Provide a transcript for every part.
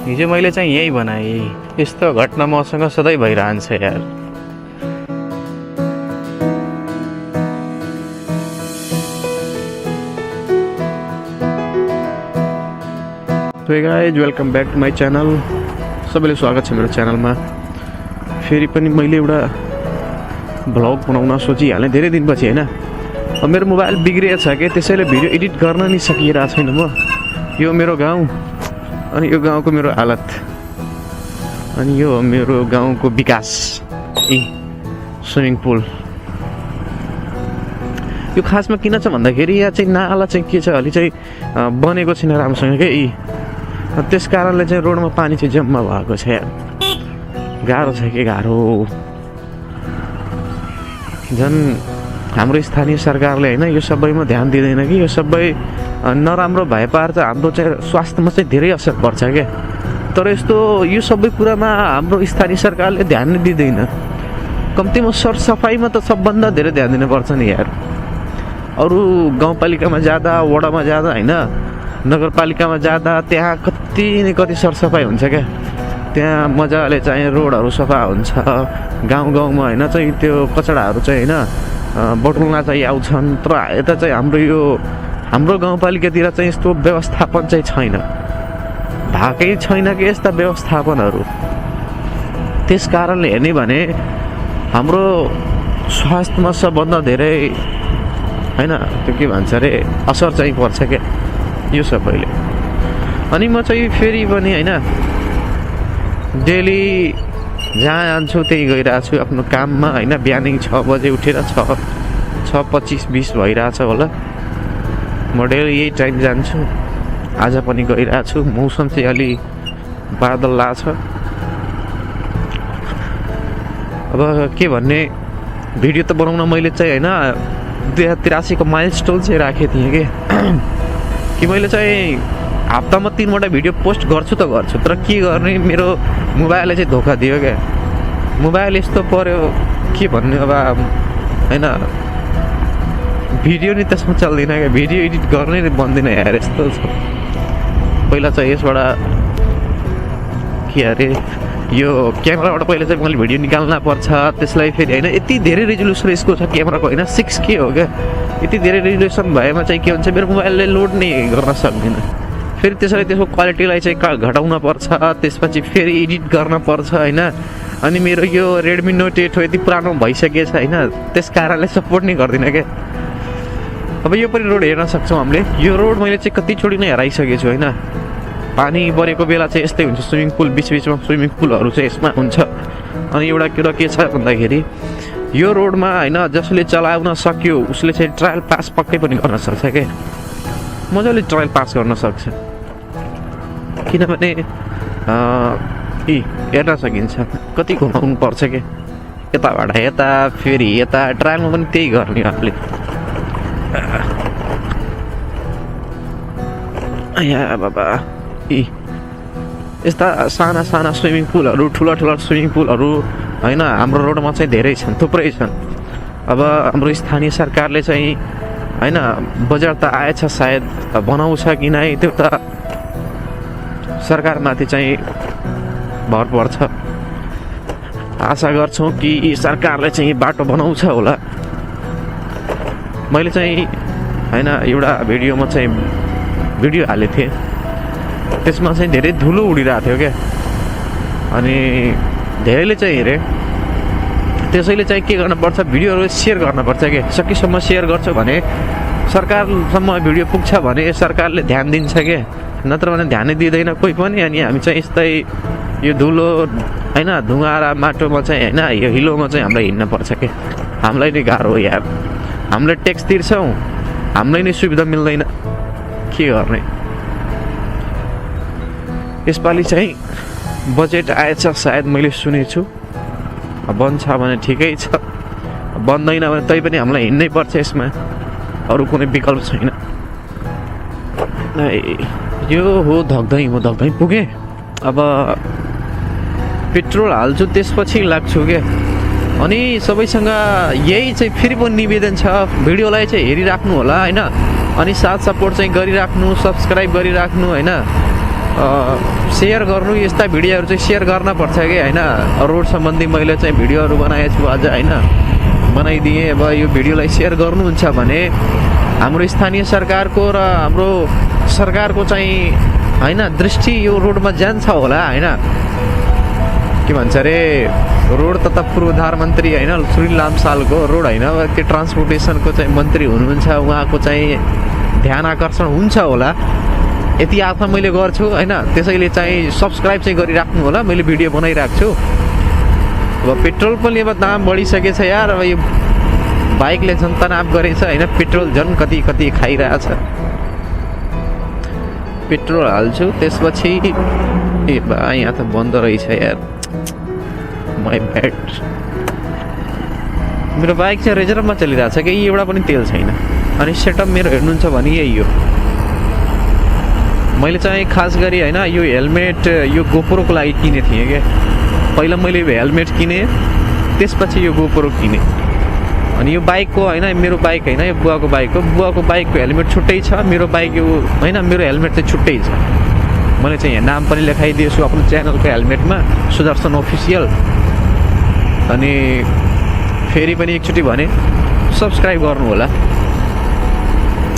हिजो मैले चाहिँ यही बनाएँ। यस्तो घटना मसँग सधैँ भइरहन्छ यार। Hey guys, welcome back to my channel. सबैले स्वागत छ मेरो च्यानलमा। फेरि पनि मैले एउटा भ्लग बनाउन सोचिहालेँ धेरै दिनपछि होइन। अब मेरो मोबाइल बिग्रिएको छ कि त्यसैले भिडियो एडिट गर्न नि सकिरहेको छैन म। यो मेरो गाउँ अनि यो गाउँको मेरो हालत अनि यो मेरो गाउँको विकास। स्विमिङ पुल यो खासमा किन छ भन्दाखेरि यहाँ चाहिँ नाला चाहिँ के छ अलि चाहिँ बनेको छैन राम्रोसँग के। त्यस कारणले चाहिँ रोडमा पानी चाहिँ जम्मा भएको छ यार। गाह्रो छ कि गाह्रो। झन् हाम्रो स्थानीय सरकारले होइन यो सबैमा ध्यान दिँदैन कि। यो सबै नराम्रो भए पार चाहिँ हाम्रो चाहिँ स्वास्थ्यमा चाहिँ धेरै असर पर्छ क्या। तर यस्तो यो सबै कुरामा हाम्रो स्थानीय सरकारले ध्यान नै दिँदैन। कम्तीमा सरसफाइमा त सबभन्दा धेरै ध्यान दिनुपर्छ नि यार। अरू गाउँपालिकामा जाँदा वडामा जाँदा होइन नगरपालिकामा जाँदा त्यहाँ कति सरसफाइ हुन्छ क्या। त्यहाँ मजाले चाहिँ रोडहरू सफा हुन्छ। गाउँ गाउँमा होइन चाहिँ त्यो कचडाहरू चाहिँ होइन बटुल्न चाहिँ आउँछन्। तर यता चाहिँ हाम्रो गाउँपालिकातिर चाहिँ यस्तो व्यवस्थापन चाहिँ छैन। भएकै छैन कि यस्ता व्यवस्थापनहरू। त्यस कारणले हेर्ने भने हाम्रो स्वास्थ्यमा सबभन्दा धेरै होइन त्यो के भन्छ अरे असर चाहिँ पर्छ क्या यो सबैले। अनि म चाहिँ फेरि पनि होइन डेली जहाँ जान्छु त्यही गइरहेको छु आफ्नो काममा होइन। बिहानै 6 बजे उठेर 6:25-20 भइरहेछ होला। म डेली यही टाइम जान्छु। आज पनि गइरहेको छु। मौसम चाहिँ अलि बादल लाग्छ। अब के भन्ने भिडियो त बनाउन मैले चाहिँ होइन 2083 को माइलस्टोन चाहिँ राखेको थिएँ कि मैले चाहिँ हप्तामा 3वटा भिडियो पोस्ट गर्छु त गर्छु। तर के गर्ने मेरो मोबाइलले चाहिँ धोका दियो क्या। मोबाइल यस्तो पर्यो के भन्ने अब होइन। भिडियो नि त्यसमा चल्दैन क्या। भिडियो एडिट गर्नै बन्दैन यार। यस्तो छ। पहिला चाहिँ यसबाट के अरे यो क्यामेराबाट पहिला चाहिँ मैले भिडियो निकाल्न पर्छ। त्यसलाई फेरि होइन यति धेरै रेजोल्युसन यसको छ क्यामेराको होइन 6K हो क्या। यति धेरै रेजोल्युसन भएमा चाहिँ के हुन्छ मेरो मोबाइलले लोड नै गर्न सक्दैन। फेरि त्यसरी त्यसको क्वालिटीलाई चाहिँ घटाउन पर्छ। त्यसपछि फेरि एडिट गर्न पर्छ होइन। अनि मेरो यो रेडमी नोट 8 यति पुरानो भइसकेछ होइन। त्यस कारणले सपोर्ट नै गर्दिनँ क्या। अब यो पनि रोड हेर्न सक्छौँ हामीले। यो रोड मैले चाहिँ कतिचोटि नै हराइसकेको छु होइन। पानी परेको बेला चाहिँ यस्तै हुन्छ। स्विमिङ पुल बिचबिचमा स्विमिङ पुलहरू चाहिँ यसमा हुन्छ। अनि एउटा कुरा के छ भन्दाखेरि यो रोडमा होइन जसले चलाउन सक्यो उसले चाहिँ ट्रायल पास पक्कै पनि गर्न सक्छ क्या। मजाले ट्रायल पास गर्न सक्छ। किनभने हेर्न सकिन्छ कति घुमाउनु पर्छ क्या। यताबाट यता फेरि यता ट्रायलमा पनि त्यही गर्ने आफूले। या बाबा यस्ता साना साना स्विमिङ पुलहरू ठुला ठुला स्विमिङ पुलहरू होइन हाम्रो रोडमा चाहिँ धेरै छन्, थुप्रै छन्। अब हाम्रो स्थानीय सरकारले चाहिँ होइन बजेट त आएछ सायद बनाउँछ कि नै त्यो त सरकारमाथि चाहिँ भर पर्छ। आशा गर्छौँ कि सरकारले चाहिँ बाटो बनाउँछ होला। मैले चाहिँ होइन एउटा भिडियोमा चाहिँ भिडियो हालेको थिएँ। त्यसमा चाहिँ धेरै धुलो उडिरहेको थियो क्या। अनि धेरैले चाहिँ हेरे। त्यसैले चाहिँ के गर्नुपर्छ भिडियोहरू सेयर गर्नुपर्छ क्या। सकेसम्म सेयर गर्छ भने सरकारसम्म भिडियो पुग्छ भने सरकारले ध्यान दिन्छ क्या। नत्र भने ध्यानै दिँदैन कोही पनि। अनि हामी चाहिँ यस्तै यो धुलो होइन धुवा र माटोमा चाहिँ होइन यो हिलोमा चाहिँ हामीलाई हिँड्नुपर्छ क्या। हामीलाई नै गाह्रो हो यार। हामीले ट्याक्स तिर्छौँ हामीलाई नै सुविधा मिल्दैन के गर्ने। यसपालि चाहिँ बजेट आएछ सायद मैले सुनेको छु। बन्छ भने ठिकै छ। बन्दैन भने तै पनि हामीलाई हिँड्नै पर्छ यसमा। अरू कुनै विकल्प छैन। यो हो धक्दै म धक्दै पुगेँ। अब पेट्रोल हाल्छु त्यसपछि लाग्छु क्या। अनि सबैसँग यही चाहिँ फेरि पनि निवेदन छ भिडियोलाई चाहिँ हेरिराख्नु होला होइन। अनि साथ सपोर्ट चाहिँ गरिराख्नु, सब्सक्राइब गरिराख्नु होइन। सेयर गर्नु, यस्ता भिडियोहरू चाहिँ सेयर गर्न पर्छ कि होइन। रोड सम्बन्धी मैले चाहिँ भिडियोहरू बनाएको छु अझ होइन, बनाइदिएँ। अब यो भिडियोलाई सेयर गर्नुहुन्छ भने हाम्रो स्थानीय सरकारको र हाम्रो सरकारको चाहिँ होइन दृष्टि यो रोडमा जान्छ होला होइन। के भन्छ अरे, रोड तथा पूर्वाधार मन्त्री होइन श्री लामसालको रोड होइन, त्यो ट्रान्सपोर्टेसनको चाहिँ मन्त्री हुनुहुन्छ, उहाँको चाहिँ ध्यान आकर्षण हुन्छ होला। यति आशा मैले गर्छु होइन। त्यसैले चाहिँ सब्सक्राइब चाहिँ गरिराख्नु होला, मैले भिडियो बनाइरहेको छु। अब पेट्रोल पनि अब दाम बढिसकेछ यार। अब यो बाइकले झन् तनाव गरेछ होइन, पेट्रोल झन् कति कति खाइरहेछ। पेट्रोल हाल्छु त्यसपछि ए बा यहाँ त बन्द रहेछ यार, माई ब्याड। मेरो बाइक चाहिँ रिजर्भमा चलिरहेछ कि एउटा पनि तेल छैन। अनि सेटअप मेरो हेर्नुहुन्छ भने यही हो। मैले चाहिँ खास गरी होइन यो हेलमेट यो गोप्रोको लागि किने थिएँ क्या। पहिला मैले हेलमेट किनेँ, त्यसपछि यो गोप्रो किनेँ। अनि यो बाइकको होइन, मेरो बाइक होइन, यो बुवाको बाइक हो। बुवाको बाइकको हेलमेट छुट्टै छ, मेरो बाइक यो होइन मेरो हेलमेट चाहिँ छुट्टै छ। मैले चाहिँ यहाँ नाम पनि लेखाइदिएछु आफ्नो च्यानलको हेलमेटमा, सुदर्शन अफिसियल। अनि फेरि पनि एकचोटि भने सब्सक्राइब गर्नु होला।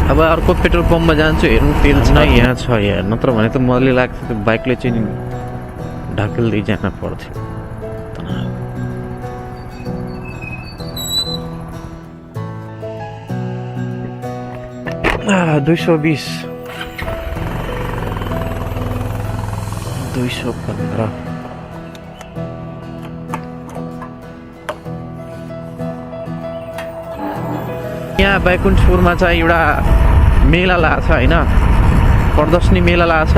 अब अर्को पेट्रोल पम्पमा जान्छु, हेर्नु तेल छ यहाँ छ यार, नत्र भने त मलाई लाग्थ्यो त्यो बाइकले चाहिँ ढाकिल्दै जान पर्थ्यो। 220 215 यहाँ बैकुण्ठपुरमा चाहिँ एउटा मेला लाग्छ होइन, प्रदर्शनी मेला लाग्छ।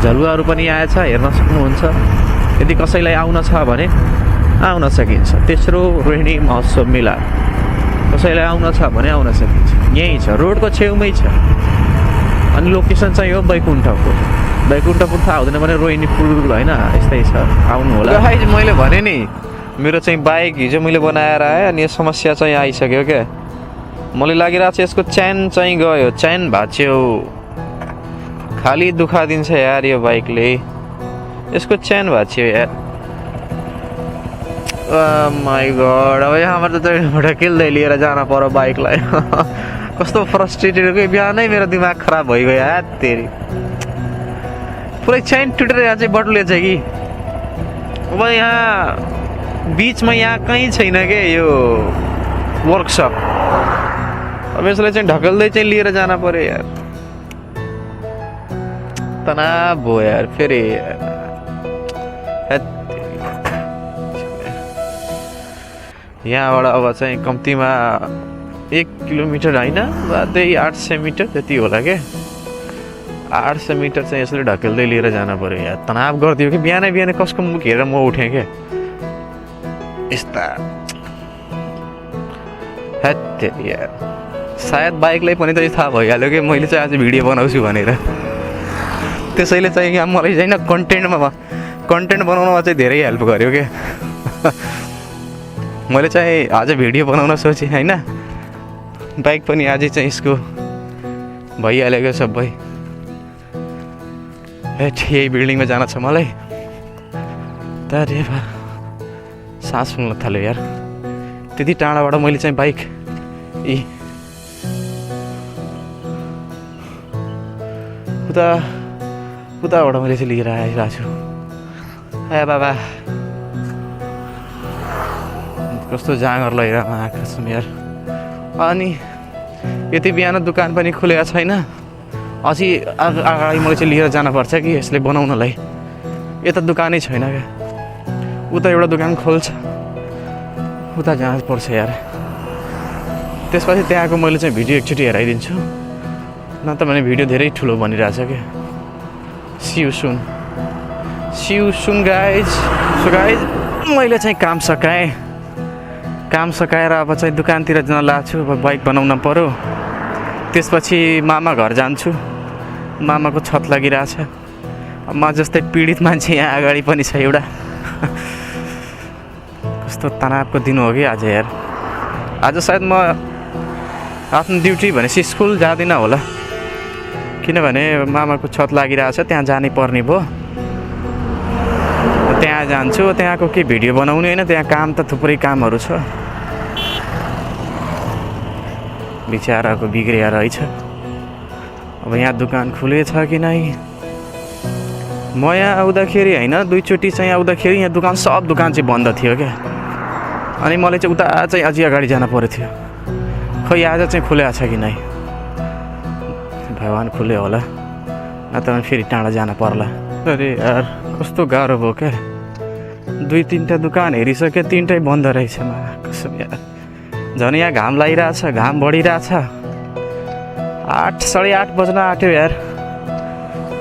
झलुवाहरू पनि आएछ, हेर्न सक्नुहुन्छ। यदि कसैलाई आउन छ भने आउन सकिन्छ। तेस्रो रोहिणी महोत्सव मेला कसैलाई आउन छ भने आउन सकिन्छ। यहीँ छ, रोडको छेउमै छ। अनि लोकेसन चाहिँ हो बैकुण्ठपुर। बैकुण्ठपुर थाहा हुँदैन भने रोहिणी पुल होइन, यस्तै छ, आउनु होला। मैले भने नि मेरो चाहिँ बाइक हिजो मैले बनाएर आएँ अनि यो समस्या चाहिँ आइसक्यो क्या। मलाई लागिरहेको छ यसको चेन चाहिँ गयो, चेन भाँच्यो। खाली दुखा दिन्छ यार यो बाइकले, यसको चेन भाँच्यो यार। माई गॉड, अब यहाँबाट चाहिँ ढकेल्दै लिएर जान पर्यो बाइकलाई। कस्तो फ्रस्ट्रेटेड कि बिहानै मेरो दिमाग खराब भइगयो यार। तेरी पुरै चेन टुटेर यहाँ चाहिँ बटुलेछ कि। अब यहाँ बिचमा यहाँ कहीँ छैन क्या यो वर्कसप। अब यसलाई चाहिँ ढकल्दै चाहिँ लिएर जान पर्यो यार। तनाव भयो यार फेरि। यहाँबाट अब चाहिँ कम्तीमा 1 किलोमिटर होइन, त्यही 800 मिटर त्यति होला क्या। 800 मिटर चाहिँ यसले ढकेल्दै लिएर जान पर्यो यार। तनाव गरिदियो कि बिहानै बिहानै कसको मुख हेरेर म उठेँ क्या। यस्ता यार, सायद बाइकलाई पनि त थाहा भइहाल्यो कि मैले चाहिँ आज भिडियो बनाउँछु भनेर। त्यसैले चाहिँ यहाँ मलाई चाहिँ कन्टेन्ट बनाउनमा चाहिँ धेरै हेल्प गर्यो क्या। मैले चाहिँ आज भिडियो बनाउन सोचेँ होइन, बाइक पनि आज चाहिँ यसको भइहालेको सबै। यही बिल्डिङमा जान छ मलाई। सास फुल्न थाल्यो यार। त्यति टाढाबाट मैले चाहिँ बाइक उताबाट मैले चाहिँ लिएर आइरहेको छु। ए बाबा कस्तो जाँगर लैरहेको आएको छु यार। अनि यति बिहान दोकान पनि खुलेको छैन। अझै अगाडि मैले चाहिँ लिएर जानुपर्छ कि यसले बनाउनलाई। यता दोकानै छैन क्या। उता एउटा दोकान खोल्छ, उता जानुपर्छ यार। त्यसपछि त्यहाँको मैले चाहिँ भिडियो एकचोटि हेराइदिन्छु, नत्र भने भिडियो धेरै ठुलो बनिरहेछ क्या। See you soon guys. So guys मैले चाहिँ काम सकाएर अब चाहिँ दोकानतिर जान लाग्छु। अब बाइक बनाउन पर्यो। त्यसपछि मामा घर जान्छु। मामाको छत लागिरहेछ। म जस्तै पीडित मान्छे यहाँ अगाडि पनि छ एउटा। कस्तो तनावको दिन हो कि आज यार। आज सायद म आफ्नो ड्युटी भनेपछि स्कुल जाँदिनँ होला। किनभने मामाको छत लागिरहेछ, त्यहाँ जानै पर्ने भयो। त्यहाँ जान्छु, त्यहाँको के भिडियो बनाउने होइन, त्यहाँ काम त थुप्रै कामहरू छ। बिचाराको बिग्रिया रहेछ। अब यहाँ दुकान खुलेछ कि नै? म यहाँ आउँदाखेरि होइन, दुईचोटि चाहिँ आउँदाखेरि यहाँ दुकान सब दुकान चाहिँ बन्द थियो क्या। अनि मलाई चाहिँ उता चाहिँ अझै अगाडि जानु परेको थियो। खै आज चाहिँ खुले छ कि नै? भगवान् खुले होला, नत्र फेरि टाढा जान पर्ला। अरे यार कस्तो गाह्रो भयो क्या। 2-3टा दुकान हेरिसक्यो, 3टै बन्द रहेछ। कसम यार, झन् यहाँ घाम लागिरहेछ, घाम बढिरहेछ। 8 साढे 8 बज्न आँट्यो यार।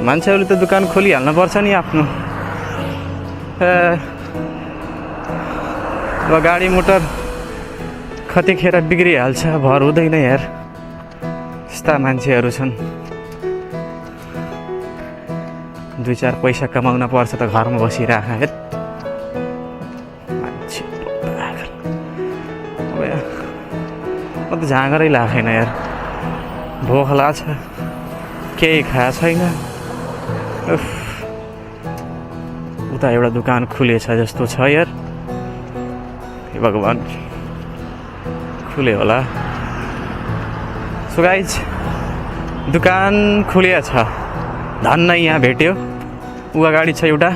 मान्छेहरूले त दुकान खोलिहाल्नु पर्छ नि आफ्नो। अब गाडी मोटर कतिखेर बिग्रिहाल्छ, भर हुँदैन यार। यस्ता मान्छेहरू छन्। 2-4 पैसा कमाउन पर्छ त घरमा बसिराख। मान्छे म त झाँगरै लागेन यार। भोक लाग्छ, केही खाएको छैन। उता एउटा दुकान खुलेछ जस्तो छ यार। हे भगवान्, खुले होला। सो गाइज, दुकान खुलेछ। धन्न यहाँ भेट्यो। ऊ अगाडि छ एउटा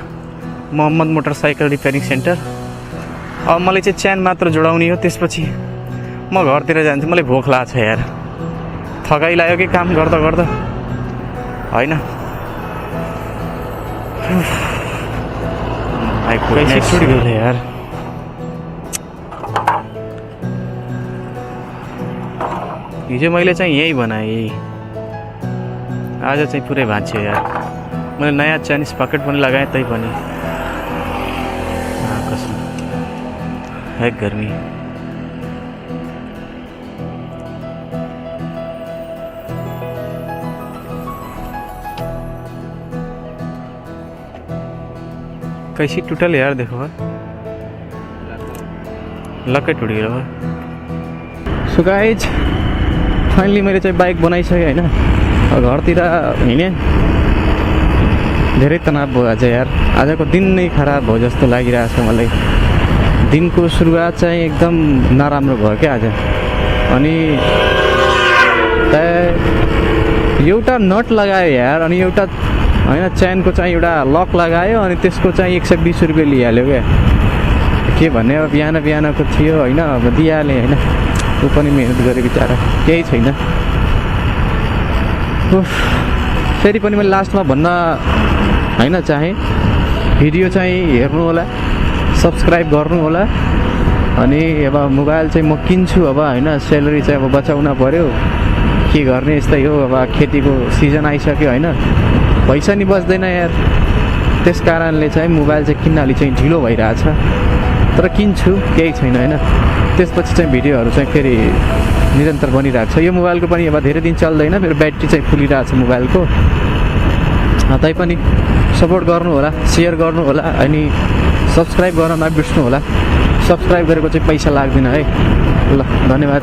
मोहम्मद मोटरसाइकल रिपेयरिङ सेन्टर। अब मलाई चाहिँ चेन मात्र जोडाउने हो, त्यसपछि म घरतिर जान्छु। मलाई भोक लाग्छ यार, थकाइ लाग्यो कि काम गर्दा गर्दा होइन। छुट्टी गयो यार। हिजो मैले चाहिँ यही बनाएँ, आज चाहिँ पुरै भाँच्यो यार। मैले नयाँ चाइनिज पकेट पनि लगाएँ, तै पनि कसम है गर्मी। कैसी टूटल यार, देखो लक्कै टुट गयो। सो गाइज, फाइनली मैले चाहिँ बाइक बनाइसकेँ होइन। घरतिर हिँडेँ, धेरै तनाव भयो आज यार। आजको दिन नै खराब भयो जस्तो लागिरहेको छ मलाई। दिनको सुरुवात चाहिँ एकदम नराम्रो भयो क्या आज। अनि एउटा नट लगायो यार, अनि एउटा होइन चेनको चाहिँ एउटा लक लगायो, अनि त्यसको चाहिँ 120 रुपियाँ लिइहाल्यो क्या। के भन्ने, अब बिहानको थियो होइन, अब दिइहालेँ होइन। ऊ पनि मिहिनेत गरेँ बिचारा, केही छैन। फेरि पनि मैले लास्टमा भन्न होइन चाहेँ, भिडियो चाहिँ हेर्नु होला, सब्सक्राइब गर्नु होला। अनि अब मोबाइल चाहिँ म किन्छु अब होइन। स्यालेरी चाहिँ अब बचाउन पऱ्यो, के गर्ने, यस्तै हो। अब खेतीको सिजन आइसक्यो होइन, पैसा नि बच्दैन यार। त्यस कारणले चाहिँ मोबाइल चाहिँ किन्नाले चाहिँ ढिलो भइरहेछ, तर किन्छु, केही छैन होइन। त्यसपछि चाहिँ भिडियोहरू चाहिँ फेरि निरन्तर बनिरहेको छ। यो मोबाइलको पनि अब धेरै दिन चल्दैन, मेरो ब्याट्री चाहिँ फुलिरहेको छ मोबाइलको। तैपनि सपोर्ट गर्नु होला, सेयर गर्नु होला, अनि सब्सक्राइब गर्न नबिर्स्नु होला। सब्सक्राइब गरेको चाहिँ पैसा लाग्दैन है। ल, धन्यवाद।